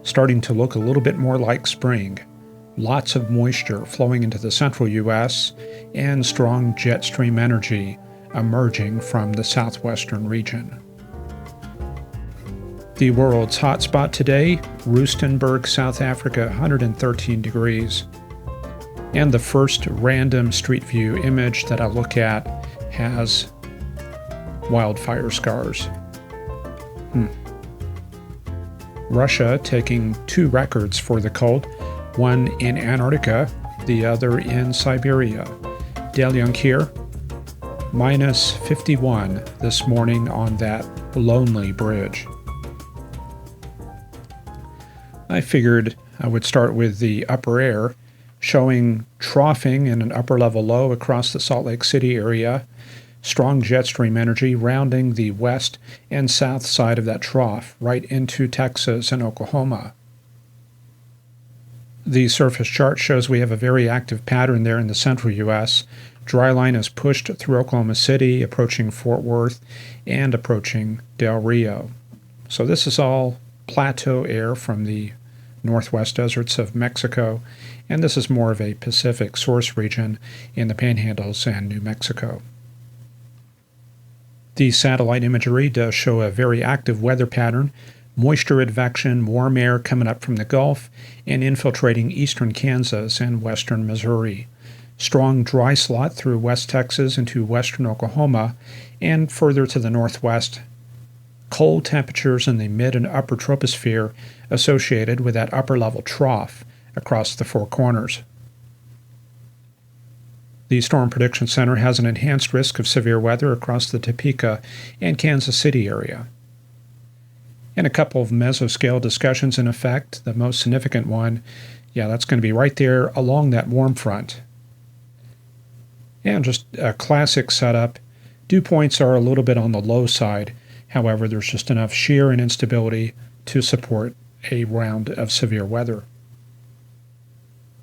starting to look a little bit more like spring. Lots of moisture flowing into the central U.S. and strong jet stream energy emerging from the southwestern region. The world's hotspot today, Rustenburg, South Africa, 113 degrees. And the first random street view image that I look at has wildfire scars. Russia taking 2 records for the cold, one in Antarctica, the other in Siberia. Dalyunk here, minus 51 this morning on that lonely bridge. I figured I would start with the upper air, showing troughing in an upper level low across the Salt Lake City area, strong jet stream energy rounding the west and south side of that trough right into Texas and Oklahoma. The surface chart shows we have a very active pattern there in the central U.S. Dry line is pushed through Oklahoma City, approaching Fort Worth, and approaching Del Rio. So this is all plateau air from the northwest deserts of Mexico, and this is more of a Pacific source region in the Panhandles and New Mexico. The satellite imagery does show a very active weather pattern, moisture advection, warm air coming up from the Gulf and infiltrating eastern Kansas and western Missouri. Strong dry slot through West Texas into western Oklahoma, and further to the northwest, cold temperatures in the mid and upper troposphere associated with that upper level trough across the Four Corners. The Storm Prediction Center has an enhanced risk of severe weather across the Topeka and Kansas City area. And a couple of mesoscale discussions in effect. The most significant one, that's going to be right there along that warm front. And just a classic setup. Dew points are a little bit on the low side. However, there's just enough shear and instability to support a round of severe weather.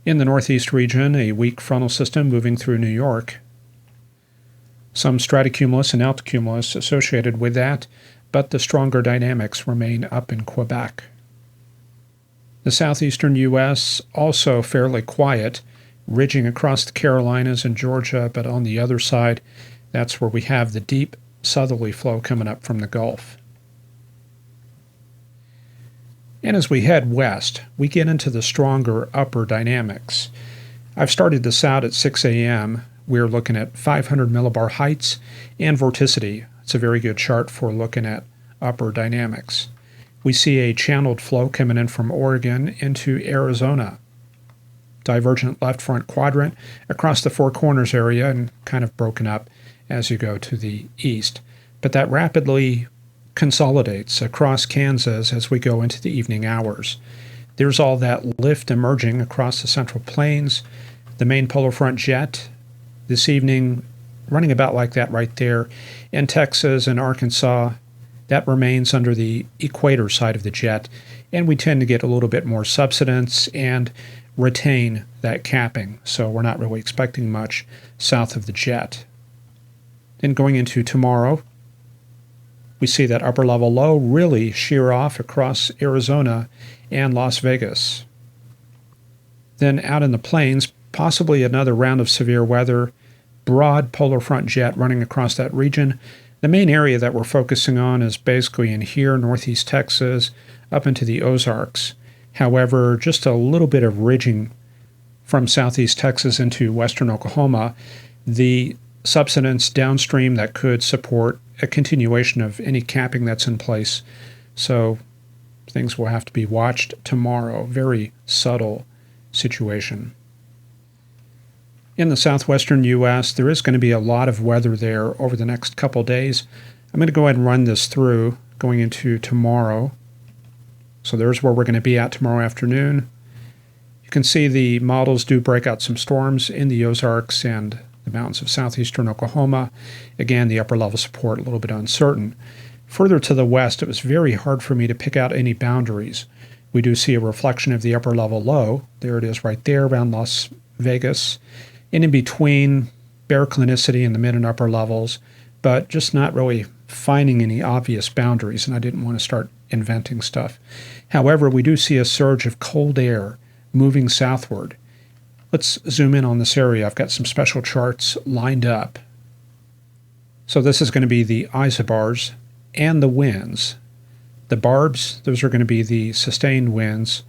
In the northeast region, a weak frontal system moving through New York. Some stratocumulus and altocumulus associated with that, but the stronger dynamics remain up in Quebec. The southeastern U.S. also fairly quiet, ridging across the Carolinas and Georgia, but on the other side, that's where we have the deep southerly flow coming up from the Gulf. And as we head west, we get into the stronger upper dynamics. I've started this out at 6 a.m. We're looking at 500 millibar heights and vorticity. It's a very good chart for looking at upper dynamics. We see a channeled flow coming in from Oregon into Arizona. Divergent left front quadrant across the Four Corners area and kind of broken up as you go to the east. But that rapidly consolidates across Kansas as we go into the evening hours. There's all that lift emerging across the Central Plains. The main polar front jet this evening running about like that right there. In Texas and Arkansas, that remains under the equator side of the jet, and we tend to get a little bit more subsidence and retain that capping, so we're not really expecting much south of the jet. Then going into tomorrow, we see that upper level low really shear off across Arizona and Las Vegas. Then out in the plains, possibly another round of severe weather, broad polar front jet running across that region. The main area that we're focusing on is basically in here, northeast Texas, up into the Ozarks. However, just a little bit of ridging from southeast Texas into western Oklahoma, the subsidence downstream that could support a continuation of any capping that's in place. So things will have to be watched tomorrow. Very subtle situation. In the southwestern U.S., there is going to be a lot of weather there over the next couple days. I'm going to go ahead and run this through going into tomorrow. So there's where we're going to be at tomorrow afternoon. You can see the models do break out some storms in the Ozarks and the mountains of southeastern Oklahoma. Again, the upper level support a little bit uncertain. Further to the west, it was very hard for me to pick out any boundaries. We do see a reflection of the upper level low. There it is right there around Las Vegas. And in between, baroclinicity in the mid and upper levels, but just not really finding any obvious boundaries, and I didn't want to start inventing stuff. However, we do see a surge of cold air moving southward. Let's zoom in on this area. I've got some special charts lined up. So this is going to be the isobars and the winds. The barbs, those are going to be the sustained winds.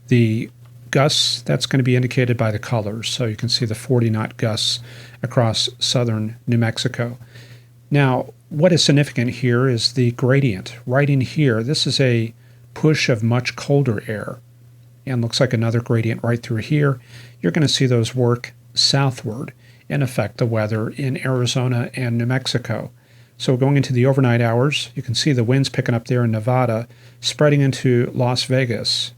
The gusts, that's going to be indicated by the colors. So you can see the 40-knot gusts across southern New Mexico. Now, what is significant here is the gradient. Right in here, this is a push of much colder air. And looks like another gradient right through here. You're going to see those work southward and affect the weather in Arizona and New Mexico. So going into the overnight hours, you can see the winds picking up there in Nevada, spreading into Las Vegas.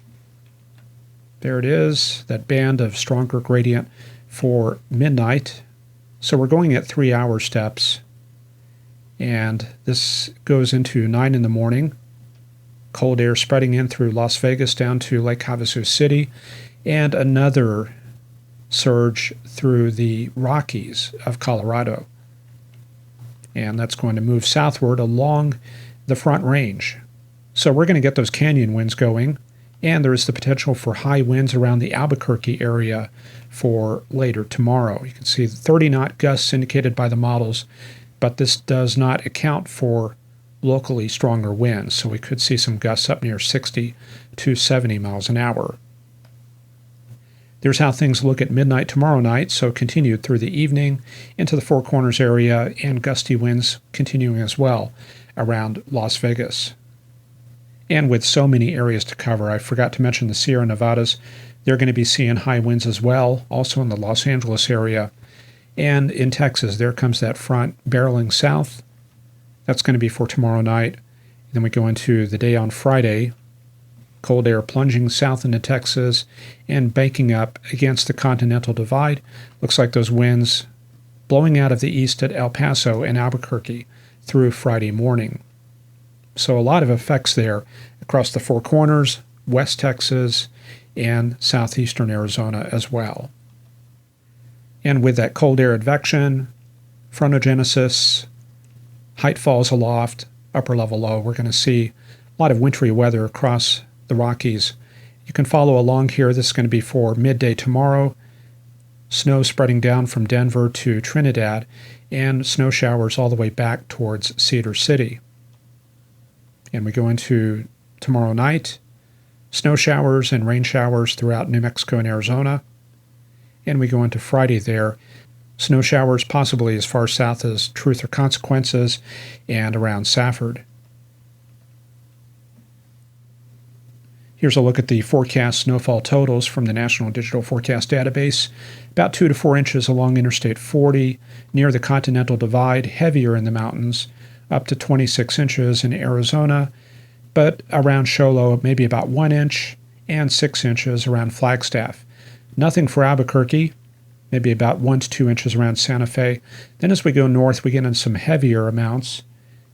There it is, that band of stronger gradient for midnight. So we're going at 3-hour steps. And this goes into 9 in the morning. Cold air spreading in through Las Vegas down to Lake Havasu City, and another surge through the Rockies of Colorado. And that's going to move southward along the Front Range. So we're going to get those canyon winds going, and there is the potential for high winds around the Albuquerque area for later tomorrow. You can see the 30-knot gusts indicated by the models, but this does not account for locally stronger winds, so we could see some gusts up near 60 to 70 miles an hour. There's how things look at midnight tomorrow night, so continued through the evening into the Four Corners area, and gusty winds continuing as well around Las Vegas. And with so many areas to cover, I forgot to mention the Sierra Nevadas. They're going to be seeing high winds as well, also in the Los Angeles area. And in Texas, there comes that front barreling south. That's going to be for tomorrow night. Then we go into the day on Friday. Cold air plunging south into Texas and banking up against the Continental Divide. Looks like those winds blowing out of the east at El Paso and Albuquerque through Friday morning. So a lot of effects there across the Four Corners, West Texas, and southeastern Arizona as well. And with that cold air advection, frontogenesis, height falls aloft, upper level low, we're going to see a lot of wintry weather across the Rockies. You can follow along here. This is going to be for midday tomorrow. Snow spreading down from Denver to Trinidad, and snow showers all the way back towards Cedar City. And we go into tomorrow night, snow showers and rain showers throughout New Mexico and Arizona. And we go into Friday there, snow showers possibly as far south as Truth or Consequences and around Safford. Here's a look at the forecast snowfall totals from the National Digital Forecast Database. About 2 to 4 inches along Interstate 40, near the Continental Divide, heavier in the mountains, up to 26 inches in Arizona, but around Show Low, maybe about 1 inch, and 6 inches around Flagstaff. Nothing for Albuquerque, maybe about 1 to 2 inches around Santa Fe. Then as we go north, we get in some heavier amounts.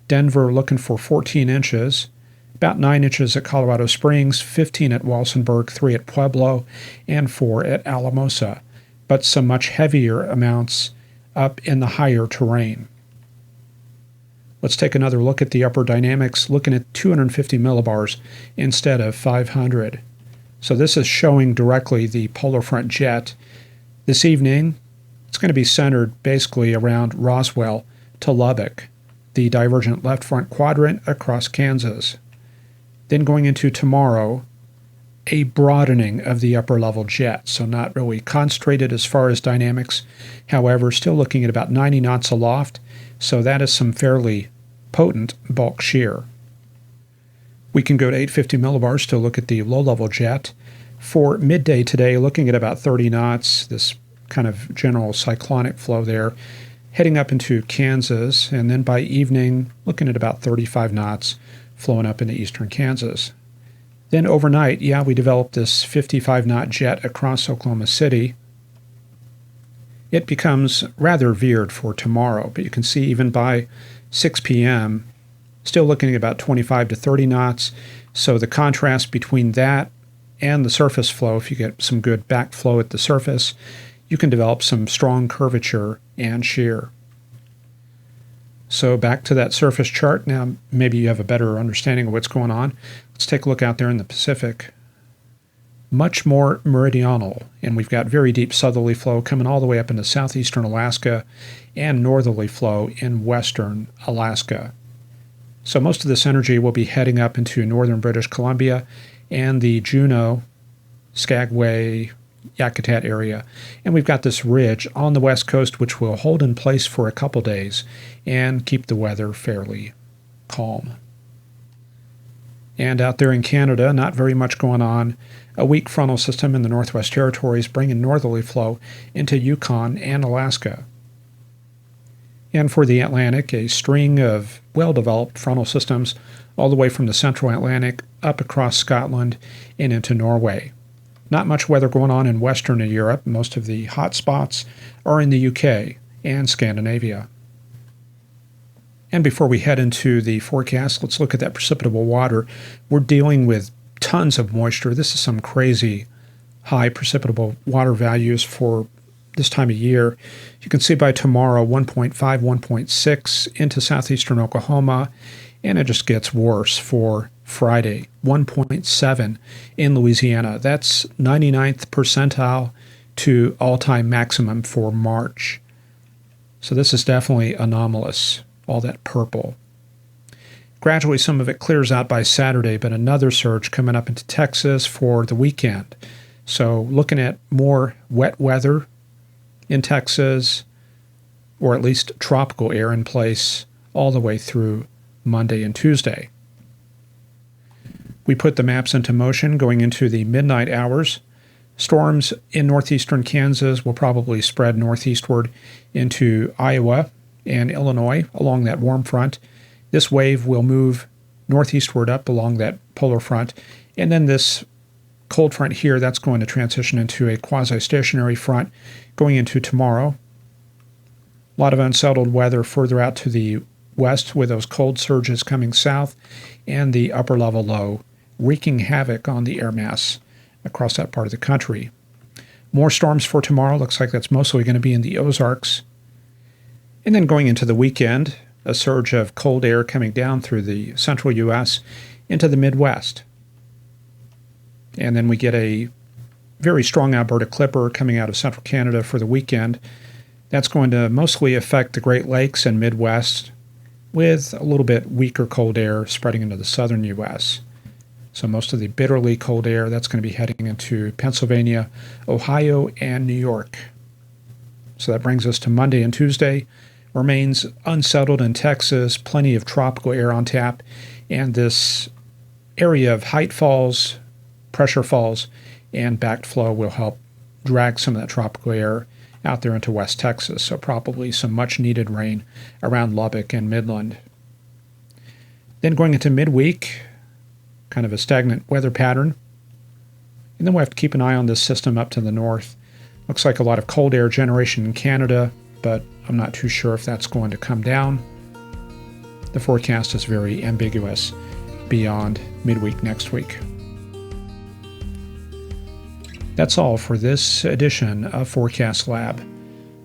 Denver looking for 14 inches, about 9 inches at Colorado Springs, 15 at Walsenburg, 3 at Pueblo, and 4 at Alamosa, but some much heavier amounts up in the higher terrain. Let's take another look at the upper dynamics, looking at 250 millibars instead of 500. So this is showing directly the polar front jet. This evening, it's going to be centered basically around Roswell to Lubbock, the divergent left front quadrant across Kansas. Then going into tomorrow, a broadening of the upper level jet, so not really concentrated as far as dynamics. However, still looking at about 90 knots aloft, so that is some fairly potent bulk shear. We can go to 850 millibars to look at the low-level jet. For midday today, looking at about 30 knots, this kind of general cyclonic flow there, heading up into Kansas, and then by evening, looking at about 35 knots, flowing up into eastern Kansas. Then overnight, we developed this 55-knot jet across Oklahoma City. It becomes rather veered for tomorrow, but you can see even by 6 p.m., still looking at about 25 to 30 knots. So the contrast between that and the surface flow, if you get some good backflow at the surface, you can develop some strong curvature and shear. So back to that surface chart. Now maybe you have a better understanding of what's going on. Let's take a look out there in the Pacific. Much more meridional, and we've got very deep southerly flow coming all the way up into southeastern Alaska and northerly flow in western Alaska. So most of this energy will be heading up into northern British Columbia and the Juneau, Skagway, Yakutat area. And we've got this ridge on the west coast which will hold in place for a couple days and keep the weather fairly calm. And out there in Canada, not very much going on. A weak frontal system in the Northwest Territories bringing northerly flow into Yukon and Alaska. And for the Atlantic, a string of well-developed frontal systems all the way from the central Atlantic up across Scotland and into Norway. Not much weather going on in Western Europe. Most of the hot spots are in the UK and Scandinavia. And before we head into the forecast, let's look at that precipitable water. We're dealing with tons of moisture. This is some crazy high precipitable water values for this time of year. You can see by tomorrow 1.5, 1.6 into southeastern Oklahoma, and it just gets worse for Friday, 1.7 in Louisiana. That's 99th percentile to all-time maximum for March. So this is definitely anomalous, all that purple. Gradually, some of it clears out by Saturday, but another surge coming up into Texas for the weekend. So looking at more wet weather in Texas, or at least tropical air in place all the way through Monday and Tuesday. We put the maps into motion going into the midnight hours. Storms in northeastern Kansas will probably spread northeastward into Iowa and Illinois along that warm front. This wave will move northeastward up along that polar front, and then this cold front here, that's going to transition into a quasi-stationary front going into tomorrow. A lot of unsettled weather further out to the west with those cold surges coming south and the upper level low wreaking havoc on the air mass across that part of the country. More storms for tomorrow. Looks like that's mostly going to be in the Ozarks. And then going into the weekend, a surge of cold air coming down through the central U.S. into the Midwest. And then we get a very strong Alberta clipper coming out of central Canada for the weekend. That's going to mostly affect the Great Lakes and Midwest, with a little bit weaker cold air spreading into the southern U.S. So most of the bitterly cold air, that's going to be heading into Pennsylvania, Ohio, and New York. So that brings us to Monday and Tuesday. Remains unsettled in Texas, plenty of tropical air on tap, and this area of height falls, pressure falls, and backflow will help drag some of that tropical air out there into West Texas, so probably some much-needed rain around Lubbock and Midland. Then going into midweek, kind of a stagnant weather pattern, and then we'll have to keep an eye on this system up to the north. Looks like a lot of cold air generation in Canada, but I'm not too sure if that's going to come down. The forecast is very ambiguous beyond midweek next week. That's all for this edition of Forecast Lab.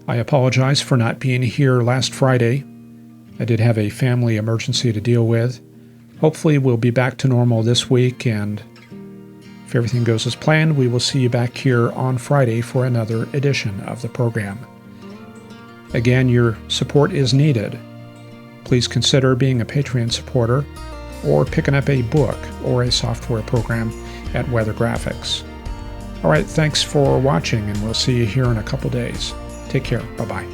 I apologize for not being here last Friday. I did have a family emergency to deal with. Hopefully we'll be back to normal this week, and if everything goes as planned, we will see you back here on Friday for another edition of the program. Again, your support is needed. Please consider being a Patreon supporter or picking up a book or a software program at Weather Graphics. All right, thanks for watching, and we'll see you here in a couple days. Take care. Bye-bye.